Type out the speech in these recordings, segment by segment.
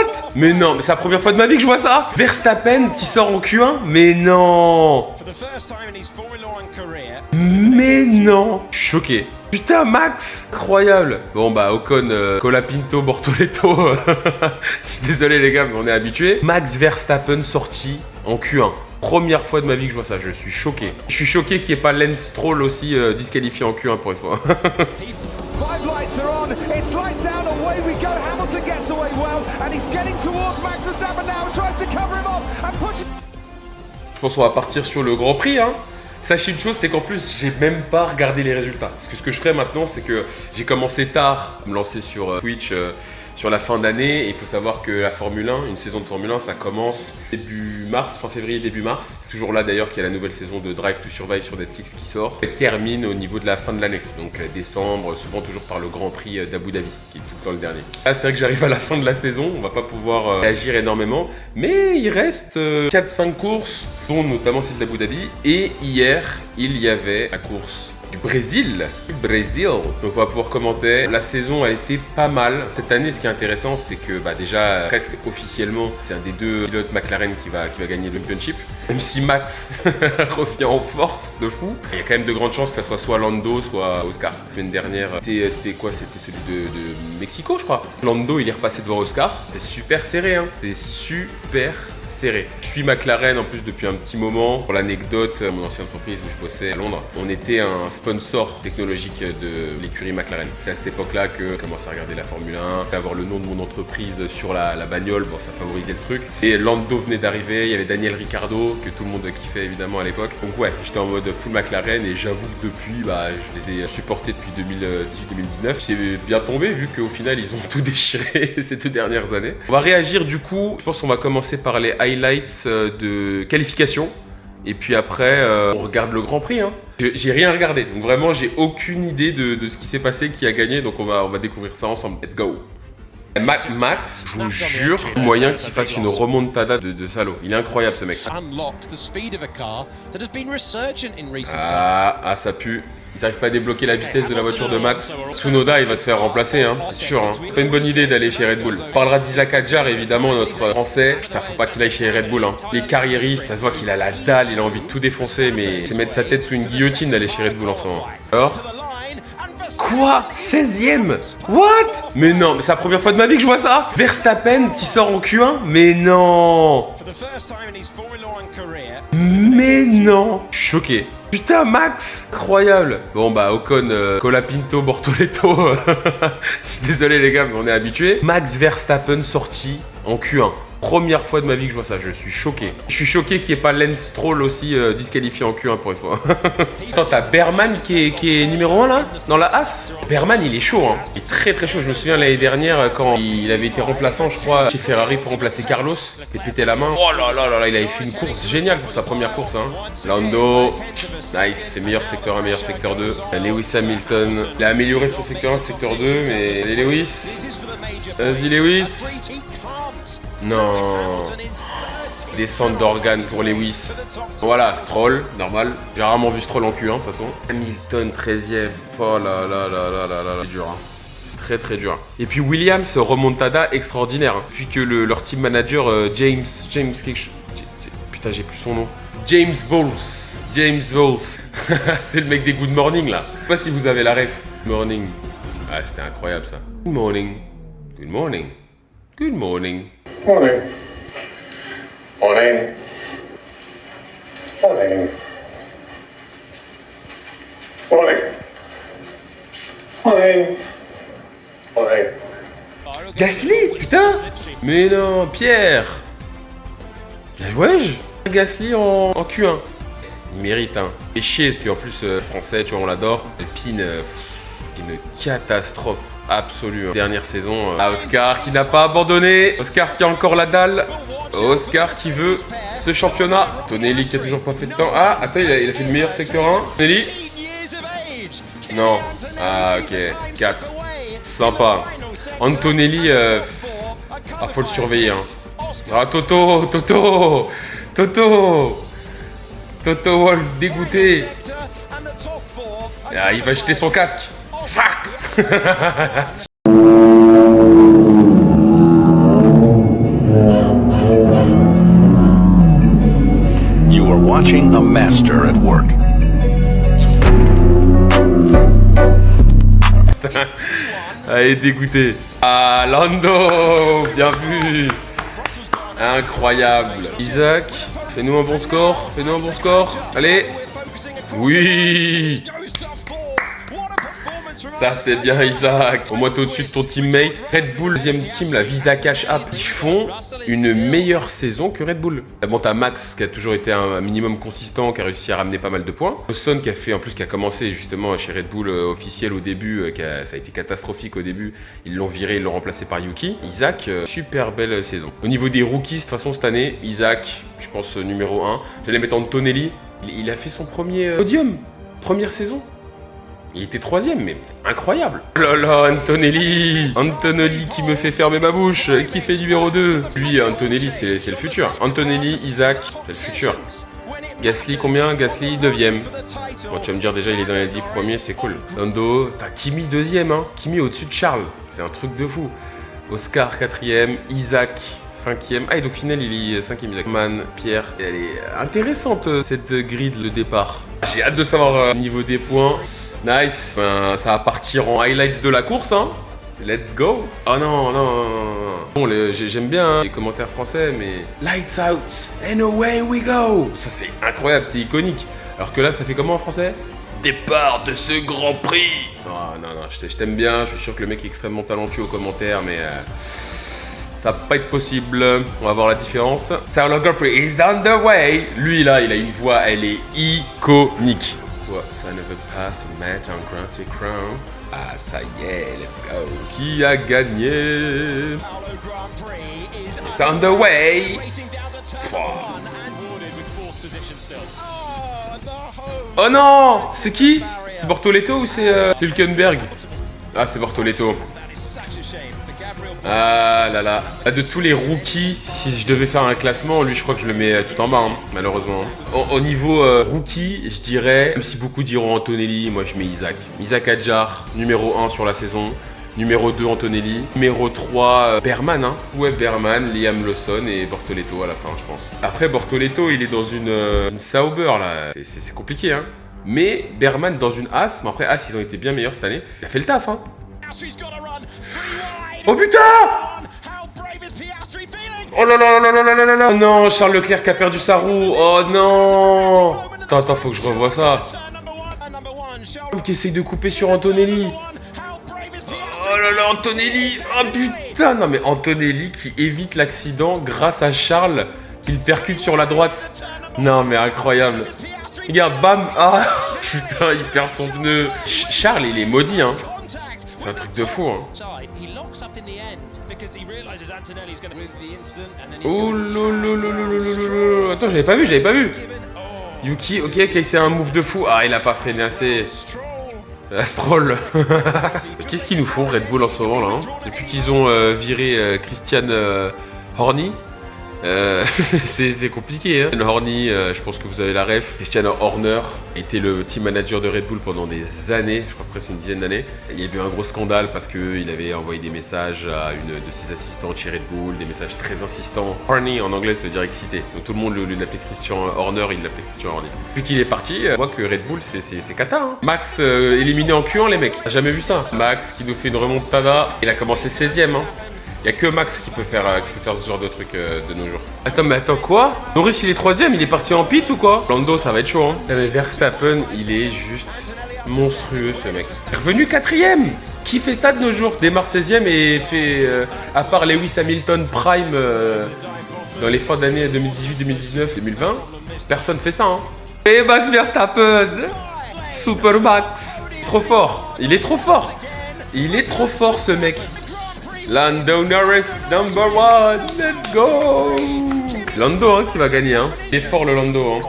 What? Mais non, mais c'est la première fois de ma vie que je vois ça. Verstappen qui sort en Q1? Mais non. Mais non. Je suis choqué. Putain, Max! Incroyable! Bon, bah, Ocon, Colapinto, Bortoletto. Je suis désolé, les gars, mais on est habitués. Max Verstappen sorti en Q1. Première fois de ma vie que je vois ça, je suis choqué. Je suis choqué qu'il n'y ait pas Lance Stroll aussi disqualifié en Q1 pour une fois. Je pense qu'on va partir sur le Grand Prix, hein. Sachez une chose, c'est qu'en plus, j'ai même pas regardé les résultats. Parce que ce que je ferai maintenant, c'est que j'ai commencé tard à me lancer sur Twitch sur la fin d'année. Et il faut savoir que la Formule 1, une saison de Formule 1, ça commence début mars, fin février, début mars. Toujours là d'ailleurs qu'il y a la nouvelle saison de Drive to Survive sur Netflix qui sort. Et termine au niveau de la fin de l'année. Donc décembre, souvent toujours par le Grand Prix d'Abu Dhabi, qui est tout le temps le dernier. Là, c'est vrai que j'arrive à la fin de la saison. On va pas pouvoir réagir énormément. Mais il reste 4-5 courses, dont notamment celle d'Abu Dhabi. Et hier, il y avait la course du Brésil. Donc on va pouvoir commenter. La saison a été pas mal. Cette année, ce qui est intéressant, c'est que déjà, presque officiellement, c'est un des deux pilotes McLaren qui va gagner le championship. Même si Max revient en force de fou, il y a quand même de grandes chances que ça soit Lando, soit Oscar. La semaine dernière, c'était quoi? C'était celui de Mexico, je crois. Lando, il est repassé devant Oscar. C'était super serré, hein. C'était super serré. Je suis McLaren en plus depuis un petit moment. Pour l'anecdote, mon ancienne entreprise où je bossais à Londres, on était un sponsor technologique de l'écurie McLaren. C'est à cette époque-là que j'ai commencé à regarder la Formule 1, avoir le nom de mon entreprise sur la bagnole, bon, ça favorisait le truc. Et Lando venait d'arriver, il y avait Daniel Ricciardo, que tout le monde kiffait évidemment à l'époque. Donc ouais, j'étais en mode full McLaren et j'avoue que depuis, je les ai supportés depuis 2018-2019. C'est bien tombé vu qu'au final, ils ont tout déchiré ces 2 dernières années. On va réagir du coup, je pense qu'on va commencer par les highlights de qualification. Et puis après, on regarde le Grand Prix. Hein. J'ai rien regardé, donc vraiment, j'ai aucune idée de ce qui s'est passé, qui a gagné. Donc on va découvrir ça ensemble. Let's go! Max, je vous jure, moyen qu'il fasse une remontada de salaud. Il est incroyable ce mec. Ah, ça pue. Ils n'arrivent pas à débloquer la vitesse de la voiture de Max. Tsunoda, il va se faire remplacer, hein. C'est sûr, hein. C'est pas une bonne idée d'aller chez Red Bull. On parlera d'Isaac Hadjar, évidemment, notre français. Putain, faut pas qu'il aille chez Red Bull, hein. Les carriéristes, ça se voit qu'il a la dalle, il a envie de tout défoncer, mais c'est mettre sa tête sous une guillotine d'aller chez Red Bull en ce moment. Alors? Quoi? 16ème? What? Mais non, mais c'est la première fois de ma vie que je vois ça. Verstappen qui sort en Q1? Mais non. Mais non. Je suis choqué. Putain, Max! Incroyable! Bon, Ocon, Colapinto, Bortoletto. Je suis désolé, les gars, mais on est habitués. Max Verstappen sorti en Q1. Première fois de ma vie que je vois ça, je suis choqué. Je suis choqué qu'il n'y ait pas Lance Stroll aussi disqualifié en Q1 pour une fois. Attends, t'as Berman qui est numéro 1 là? Dans la As? Berman, il est chaud, hein. Il est très très chaud. Je me souviens l'année dernière quand il avait été remplaçant, je crois, chez Ferrari pour remplacer Carlos. Il s'était pété la main. Oh là là là là, il avait fait une course géniale pour sa première course, hein. Lando, nice. C'est meilleur secteur 1, meilleur secteur 2. Lewis Hamilton, il a amélioré son secteur 1, secteur 2, mais Lewis. Vas-y, Lewis. Non. Descente d'organes pour Lewis. Voilà, Stroll, normal. J'ai rarement vu Stroll en Q1 de toute façon. Hamilton 13ème. Oh là là là là là là. C'est dur, hein. C'est très très dur. Et puis Williams, remontada extraordinaire. Hein. Puis que leur team manager James quelque chose. Putain, j'ai plus son nom. James Bowles. C'est le mec des Good Morning là. Je sais pas si vous avez la ref. Good morning. Ah, c'était incroyable ça. Good morning. Good morning. Good morning. Morning. Morning. Morning. Morning. Morning. Morning. Gasly, putain. Mais non, Pierre. Wesh. Gasly en Q1. Il mérite, hein. Et chier, parce qu'en plus, français, tu vois, on l'adore. Alpine, une catastrophe absolue. Hein. Dernière saison. Oscar qui n'a pas abandonné. Oscar qui a encore la dalle. Oscar qui veut ce championnat. Tonelli qui a toujours pas fait de temps. Ah, attends, il a fait le meilleur secteur 1. Tonelli. Non. Ah, ok. 4. Sympa. Antonelli, faut le surveiller. Hein. Ah, Toto Wolff, dégoûté. Ah, il va jeter son casque. Fuck. watching a master at work. Allez, dégoûté. Ah, Lando, bien vu. Incroyable. Isaac, fais-nous un bon score. Fais-nous un bon score. Allez. Oui. Ça c'est bien Isaac. Au moins t'es au-dessus de ton teammate. Red Bull, deuxième team, la Visa Cash App, ils font une meilleure saison que Red Bull. Bon, t'as Max qui a toujours été un minimum consistant, qui a réussi à ramener pas mal de points. Lawson qui a fait, en plus qui a commencé justement chez Red Bull officiel au début, ça a été catastrophique au début. Ils l'ont viré, ils l'ont remplacé par Yuki. Isaac, super belle saison. Au niveau des rookies, de toute façon cette année, Isaac, je pense numéro 1. J'allais mettre Antonelli. Il a fait son premier podium, première saison. Il était troisième, mais incroyable. Oh là là, Antonelli. Antonelli qui me fait fermer ma bouche, qui fait numéro 2. Lui, Antonelli, c'est le futur. Antonelli, Isaac, c'est le futur. Gasly, combien? Gasly, 9ème. Bon, tu vas me dire déjà, il est dans les 10 premiers, c'est cool. Lando, t'as Kimi 2ème, hein. Kimi au-dessus de Charles, c'est un truc de fou. Oscar, 4ème. Isaac, 5ème. Ah, et donc, final, il est 5ème. Isaac. Man, Pierre. Et elle est intéressante, cette grille de départ. J'ai hâte de savoir niveau des points. Nice. Ça va partir en highlights de la course, hein. Let's go. Oh non, non. Bon, j'aime bien les commentaires français, mais... Lights out and away we go. Ça, c'est incroyable, c'est iconique. Alors que là, ça fait comment en français? Départ de ce Grand Prix. Oh non, non, je t'aime bien. Je suis sûr que le mec est extrêmement talentueux aux commentaires, mais... ça va pas être possible. On va voir la différence. Sarah Grand Prix is on the way. Lui, là, il a une voix, elle est iconique. Ça ne veut pas se mettre en grand écran. Ah, ça y est, let's go. Qui a gagné? It's on the way. Oh non! C'est qui? C'est Bortoleto ou c'est Hülkenberg? Ah, c'est Bortoleto. Ah là là. De tous les rookies, si je devais faire un classement, lui je crois que je le mets tout en bas, hein, malheureusement. Au niveau rookie, je dirais, même si beaucoup diront Antonelli, moi je mets Isaac. Isaac Adjar, numéro 1 sur la saison. Numéro 2, Antonelli. Numéro 3, Berman, hein. Ouais, Berman, Liam Lawson et Bortoleto à la fin, je pense. Après, Bortoleto, il est dans une Sauber, là. C'est compliqué, hein. Mais Berman dans une As, mais après As, ils ont été bien meilleurs cette année. Il a fait le taf, hein. Oh putain! Oh là là là là là là là là! Oh non, Charles Leclerc qui a perdu sa roue. Oh non! Attends, faut que je revoie ça. Qui essaye de couper sur Antonelli. Oh là là, Antonelli! Oh putain! Non mais Antonelli qui évite l'accident grâce à Charles qui le percute sur la droite. Non mais incroyable. Regarde, bam! Ah putain, il perd son pneu. Charles, il est maudit, hein. C'est un truc de fou, hein. Oh lolo. Attends, j'avais pas vu. Yuki, ok, c'est un move de fou. Ah, il a pas freiné assez. Stroll. Qu'est-ce qu'ils nous font, Red Bull, en ce moment, là, hein? Depuis qu'ils ont viré Christian Horner. C'est compliqué, hein. Horner, je pense que vous avez la ref. Christian Horner était le team manager de Red Bull pendant des années, je crois presque une dizaine d'années. Il y a eu un gros scandale parce qu'il avait envoyé des messages à une de ses assistantes chez Red Bull, des messages très insistants. Horner en anglais, ça veut dire excité. Donc tout le monde l'appelait Christian Horner, il l'appelait Christian Horner. Depuis qu'il est parti, on voit que Red Bull, c'est cata, hein. Max éliminé en Q1, les mecs. J'ai jamais vu ça. Max qui nous fait une remontada. Il a commencé 16ème, hein. Y'a que Max qui peut faire ce genre de truc de nos jours. Attends, quoi? Norris, il est 3ème, il est parti en pit ou quoi? Lando, ça va être chaud, hein. Mais Verstappen, il est juste monstrueux, ce mec. Il est revenu 4ème. Qui fait ça de nos jours? Démarre 16ème et fait, à part Lewis Hamilton Prime dans les fins d'année 2018, 2019, 2020, personne fait ça, hein. Et Max Verstappen, Super Max, trop fort. Il est trop fort, ce mec. Lando Norris, number 1, let's go! Lando, hein, qui va gagner, hein. Il est fort, le Lando, hein.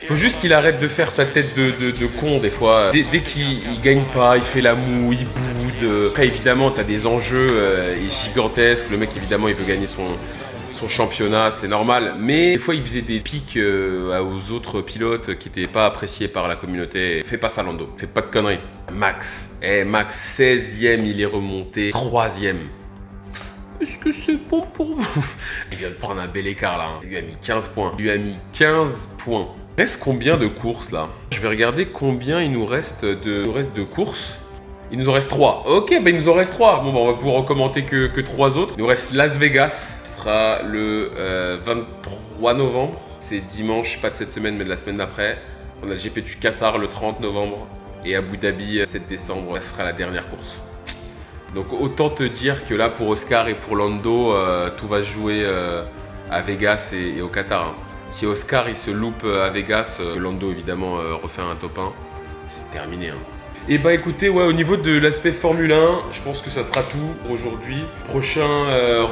Faut juste qu'il arrête de faire sa tête de con, des fois. Dès qu'il gagne pas, il fait la moue, il boude. Après, évidemment, t'as des enjeux gigantesques. Le mec, évidemment, il veut gagner son championnat, c'est normal. Mais des fois, il faisait des pics aux autres pilotes qui n'étaient pas appréciés par la communauté. Fais pas ça, Lando. Fais pas de conneries. Max. Max, 16ème, il est remonté. 3ème. Est-ce que c'est bon pour vous? Il vient de prendre un bel écart là. Hein. Il lui a mis 15 points. Il lui a mis 15 points. Il reste combien de courses là? Je vais regarder combien il nous reste de courses. Il nous en reste 3. Ok, bah il nous en reste 3. Bon, bah on va pouvoir en commenter que 3 autres. Il nous reste Las Vegas. Ce sera le 23 novembre. C'est dimanche, pas de cette semaine, mais de la semaine d'après. On a le GP du Qatar le 30 novembre. Et Abu Dhabi, 7 décembre, ce sera la dernière course. Donc autant te dire que là, pour Oscar et pour Lando, tout va se jouer à Vegas et au Qatar. Hein. Si Oscar il se loupe à Vegas, Lando évidemment refait un top 1, c'est terminé. Hein. Et bah écoutez, ouais, au niveau de l'aspect Formule 1, je pense que ça sera tout pour aujourd'hui. Prochain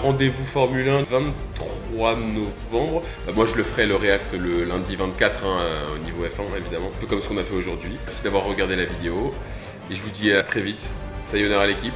rendez-vous Formule 1, 23 novembre. Bah, moi je le ferai le React le lundi 24 hein, au niveau F1 évidemment, un peu comme ce qu'on a fait aujourd'hui. Merci d'avoir regardé la vidéo et je vous dis à très vite. Sayonara l'équipe.